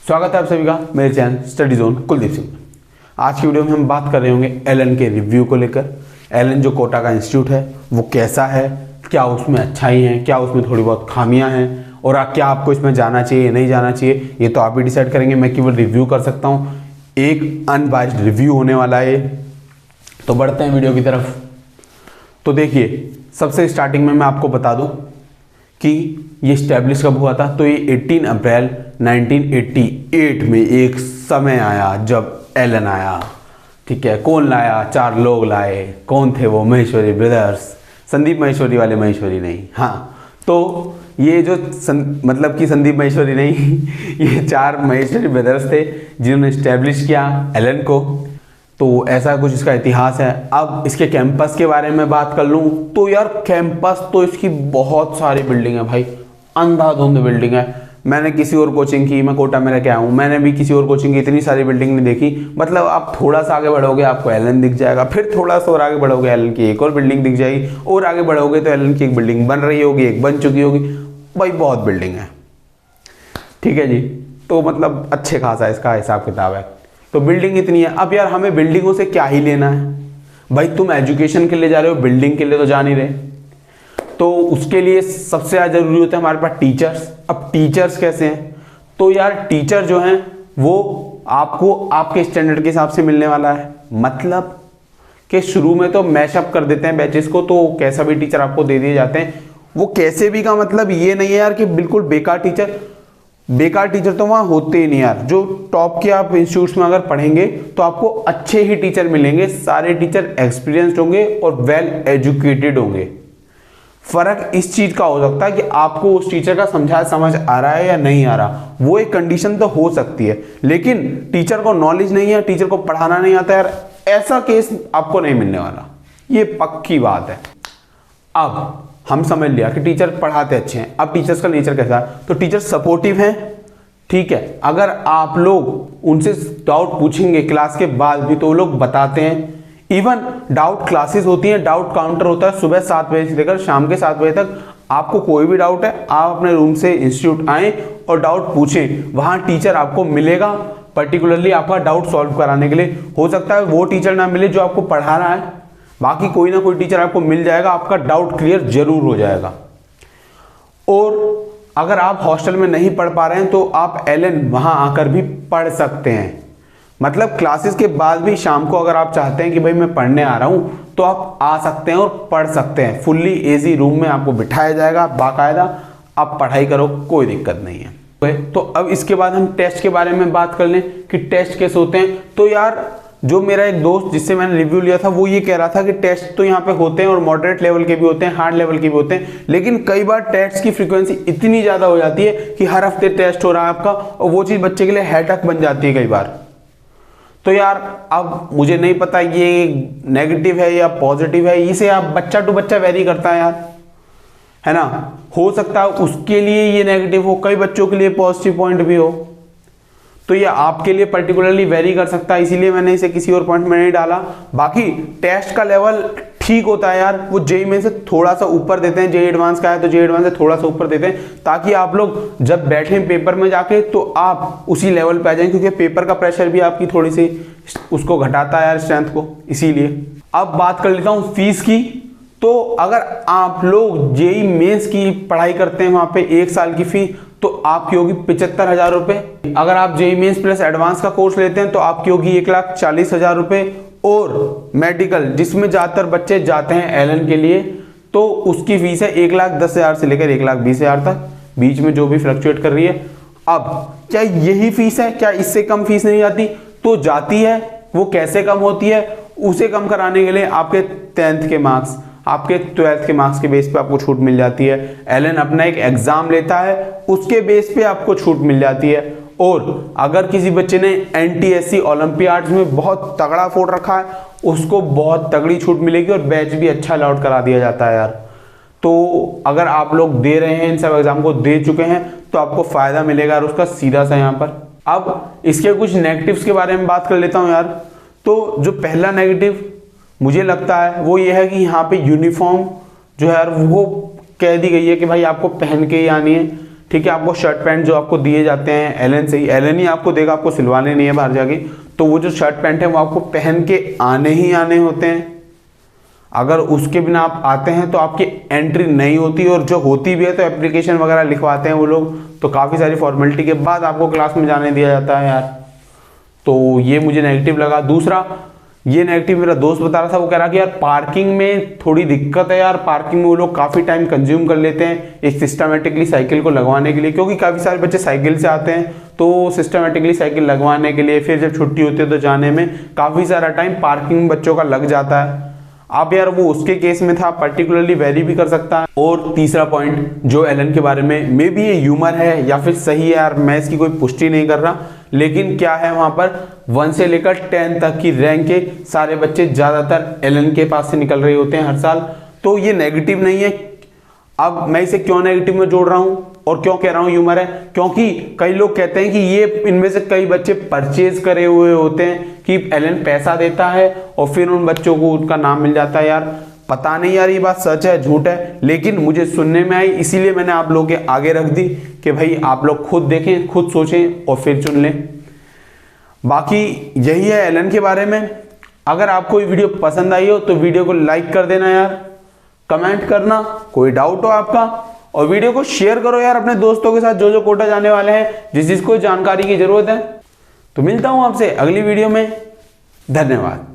स्वागत है आप सभी का मेरे channel study zone Kuldeep Singh. आज की वीडियो में हम बात कर रहे होंगे एलन के रिव्यू को लेकर। एलन जो कोटा का इंस्टीट्यूट है वो कैसा है, क्या उसमें अच्छाई हैं, क्या उसमें थोड़ी बहुत खामियां हैं और क्या आपको इसमें जाना चाहिए नहीं जाना चाहिए, ये तो आप ही डिसाइड करेंगे। मैं केवल रिव्यू कर सकता हूँ, एक अनबाइस्ड रिव्यू होने वाला है। तो बढ़ते हैं वीडियो की तरफ। तो देखिए, सबसे स्टार्टिंग में मैं आपको बता दूं कि ये स्टैब्लिश कब हुआ था। तो ये 18 अप्रैल 1988 में एक समय आया जब एलन आया। ठीक है, कौन लाया? 4 लोग लाए। कौन थे वो? महेश्वरी ब्रदर्स। संदीप महेश्वरी वाले महेश्वरी नहीं। हाँ, तो ये जो मतलब कि संदीप महेश्वरी नहीं ये 4 महेश्वरी ब्रदर्स थे जिन्होंने स्टैब्लिश किया एलन को। तो ऐसा कुछ इसका इतिहास है। अब इसके कैंपस के बारे में बात कर लूँ तो यार कैंपस तो इसकी बहुत सारी बिल्डिंग है भाई, अंधाधुंध बिल्डिंग है। मैंने किसी और कोचिंग की, मैं कोटा में रह के आया हूँ, मैंने भी किसी और कोचिंग की इतनी सारी बिल्डिंग नहीं देखी। मतलब आप थोड़ा सा आगे बढ़ोगे आपको एलन दिख जाएगा, फिर थोड़ा सा और आगे बढ़ोगे एलन की एक और बिल्डिंग दिख जाएगी, और आगे बढ़ोगे तो एलन की एक बिल्डिंग बन रही होगी, एक बन चुकी होगी। भाई बहुत बिल्डिंग है। ठीक है जी, तो मतलब अच्छे खासा इसका हिसाब किताब है। तो बिल्डिंग इतनी है। अब यार हमें बिल्डिंगों से क्या ही लेना है भाई, तुम एजुकेशन के लिए जा रहे हो, बिल्डिंग के लिए तो जा नहीं रहे। तो उसके लिए सबसे ज़्यादा जरूरी होता है हमारे पास टीचर्स। अब टीचर्स कैसे हैं? तो यार टीचर जो हैं वो आपको आपके स्टैंडर्ड के हिसाब से मिलने वाला है। मतलब कि शुरू में तो मैशअप कर देते हैं बैचेस को, तो कैसा भी टीचर आपको दे दिए जाते हैं। वो कैसे भी का मतलब ये नहीं है यार कि बिल्कुल बेकार टीचर तो वहाँ होते ही नहीं यार। जो टॉप के आप इंस्टीट्यूट्स में अगर पढ़ेंगे तो आपको अच्छे ही टीचर मिलेंगे। सारे टीचर एक्सपीरियंस्ड होंगे और वेल एजुकेटेड होंगे। फर्क इस चीज का हो सकता है कि आपको उस टीचर का समझ आ रहा है या नहीं आ रहा। वो एक कंडीशन तो हो सकती है, लेकिन टीचर को नॉलेज नहीं है, टीचर को पढ़ाना नहीं आता यार, ऐसा केस आपको नहीं मिलने वाला। ये पक्की बात है। अब हम समझ लिया कि टीचर पढ़ाते अच्छे हैं। अब टीचर्स का नेचर कैसा है? तो टीचर सपोर्टिव हैं। ठीक है, अगर आप लोग उनसे डाउट पूछेंगे क्लास के बाद भी तो वो लोग बताते हैं। इवन डाउट क्लासेस होती हैं, डाउट काउंटर होता है सुबह 7 बजे से लेकर शाम के 7 बजे तक। आपको कोई भी डाउट है, आप अपने रूम से इंस्टीट्यूट आएं और डाउट पूछें, वहां टीचर आपको मिलेगा पर्टिकुलरली आपका डाउट सॉल्व कराने के लिए। हो सकता है वो टीचर ना मिले जो आपको पढ़ा रहा है, बाकी कोई ना कोई टीचर आपको मिल जाएगा, आपका डाउट क्लियर जरूर हो जाएगा। और अगर आप हॉस्टल में नहीं पढ़ पा रहे हैं तो आप एलन वहां आकर भी पढ़ सकते हैं। मतलब क्लासेस के बाद भी शाम को अगर आप चाहते हैं कि भाई मैं पढ़ने आ रहा हूं तो आप आ सकते हैं और पढ़ सकते हैं। फुल्ली एसी रूम में आपको बिठाया जाएगा बाकायदा, आप पढ़ाई करो, कोई दिक्कत नहीं है। तो अब इसके बाद हम टेस्ट के बारे में बात कर लें कि टेस्ट कैसे होते हैं। तो यार जो मेरा एक दोस्त जिससे मैंने रिव्यू लिया था वो ये कह रहा था कि टेस्ट तो यहाँ पे होते हैं और मॉडरेट लेवल के भी होते हैं, हार्ड लेवल के भी होते हैं, लेकिन कई बार टेस्ट की फ्रीक्वेंसी इतनी ज़्यादा हो जाती है कि हर हफ्ते टेस्ट हो रहा है आपका, और वो चीज़ बच्चे के लिए हेडेक बन जाती है कई बार। तो यार अब मुझे नहीं पता ये नेगेटिव है या पॉजिटिव है, इसे आप बच्चा टू बच्चा वेरी करता है यार, है ना। हो सकता है उसके लिए ये नेगेटिव हो, कई बच्चों के लिए पॉजिटिव पॉइंट भी हो। तो ये आपके लिए पर्टिकुलरली वेरी कर सकता है, इसीलिए मैंने इसे किसी और पॉइंट में नहीं डाला। बाकी टेस्ट का लेवल ठीक होता है यार, वो जेईई में से थोड़ा सा ऊपर देते हैं। जेईई एडवांस का है तो जेईई एडवांस से थोड़ा सा ऊपर देते हैं, ताकि आप लोग जब बैठे पेपर में जाके तो आप उसी लेवल पे आ जाएं, क्योंकि पेपर का प्रेशर भी आपकी थोड़ी सी उसको घटाता है यार, स्ट्रेंथ को, इसीलिए। अब बात कर लेता हूँ फीस की। तो अगर आप लोग जेईई मेंस की पढ़ाई करते हैं वहां पे 1 साल की फीस तो आपकी होगी 75,000 रुपए। अगर आप जेईई मेंस प्लस एडवांस का कोर्स लेते हैं तो आपकी होगी 1,40,000 रुपए। और मेडिकल जिसमें ज्यादातर बच्चे जाते हैं एलन के लिए, तो उसकी फीस है 1,10,000 से लेकर 1,20,000 तक, बीच में जो भी फ्लक्चुएट कर रही है। अब क्या यही फीस है? क्या इससे कम फीस नहीं जाती? तो जाती है। वो कैसे कम होती है? उसे कम कराने के लिए आपके 10th के मार्क्स, आपके 12th के मार्क्स के बेस पे आपको छूट मिल जाती है। एलन अपना एक एग्जाम लेता है, उसके बेस पे आपको छूट मिल जाती है। और अगर किसी बच्चे ने एनटीएससी ओलंपियाड्स में बहुत तगड़ा फोड़ रखा है, उसको बहुत तगड़ी छूट मिलेगी और बैच भी अच्छा अलाउट करा दिया जाता है यार। तो अगर आप लोग दे रहे हैं, इन सब एग्जाम को दे चुके हैं, तो आपको फायदा मिलेगा और उसका सीधा सा यहाँ पर। अब इसके कुछ नेगेटिव्स के बारे में बात कर लेता हूँ यार। तो जो पहला नेगेटिव मुझे लगता है वो ये है कि यहाँ पे यूनिफॉर्म जो है यार वो कह दी गई है कि भाई आपको पहन के ही आनी है। ठीक है। आपको शर्ट पैंट जो आपको दिए जाते हैं एलन से ही, एलन ही आपको देगा, आपको सिलवाने नहीं है बाहर जाके। तो वो जो शर्ट पैंट है वो आपको पहन के आने ही आने होते हैं। अगर उसके बिना आप आते हैं तो आपकी एंट्री नहीं होती, और जो होती भी है तो एप्लीकेशन वगैरह लिखवाते हैं वो लोग, तो काफ़ी सारी फॉर्मेलिटी के बाद आपको क्लास में जाने दिया जाता है यार। तो ये मुझे नेगेटिव लगा। दूसरा, ये नेगेटिव मेरा दोस्त बता रहा था, वो कह रहा कि यार पार्किंग में थोड़ी दिक्कत है यार, पार्किंग में वो लोग काफ़ी टाइम कंज्यूम कर लेते हैं एक सिस्टमेटिकली साइकिल को लगवाने के लिए, क्योंकि काफ़ी सारे बच्चे साइकिल से आते हैं, तो सिस्टमेटिकली साइकिल लगवाने के लिए फिर जब छुट्टी होती है तो जाने में काफ़ी सारा टाइम पार्किंग बच्चों का लग जाता है। आप यार वो उसके केस में था, पर्टिकुलरली वेरी भी कर सकता है। और तीसरा पॉइंट जो एलन के बारे में, मे बी ये ह्यूमर है या फिर सही है यार, मैं इसकी कोई पुष्टि नहीं कर रहा, लेकिन क्या है वहां पर 1 से लेकर 10 तक की रैंक के सारे बच्चे ज्यादातर एलन के पास से निकल रहे होते हैं हर साल। तो ये नेगेटिव नहीं है। अब मैं इसे क्यों नेगेटिव में जोड़ रहा हूं और क्यों कह रहा हूं ह्यूमर है, क्योंकि कई लोग कहते हैं कि ये इनमें से कई बच्चे परचेज करे हुए होते हैं कि एलन पैसा देता है और फिर उन बच्चों को उनका नाम मिल जाता है। यार पता नहीं यार ये बात सच है झूठ है, लेकिन मुझे सुनने में आई, इसीलिए मैंने आप लोगों के आगे रख दी कि भाई आप लोग खुद देखें, खुद सोचें और फिर चुन लें। बाकी यही है एलन के बारे में। अगर आपको ये वीडियो पसंद आई हो तो वीडियो को लाइक कर देना यार, कमेंट करना कोई डाउट हो आपका, और वीडियो को शेयर करो यार अपने दोस्तों के साथ जो जो कोटा जाने वाले हैं, जिस जिसको जानकारी की जरूरत है। तो मिलता हूं आपसे अगली वीडियो में। धन्यवाद।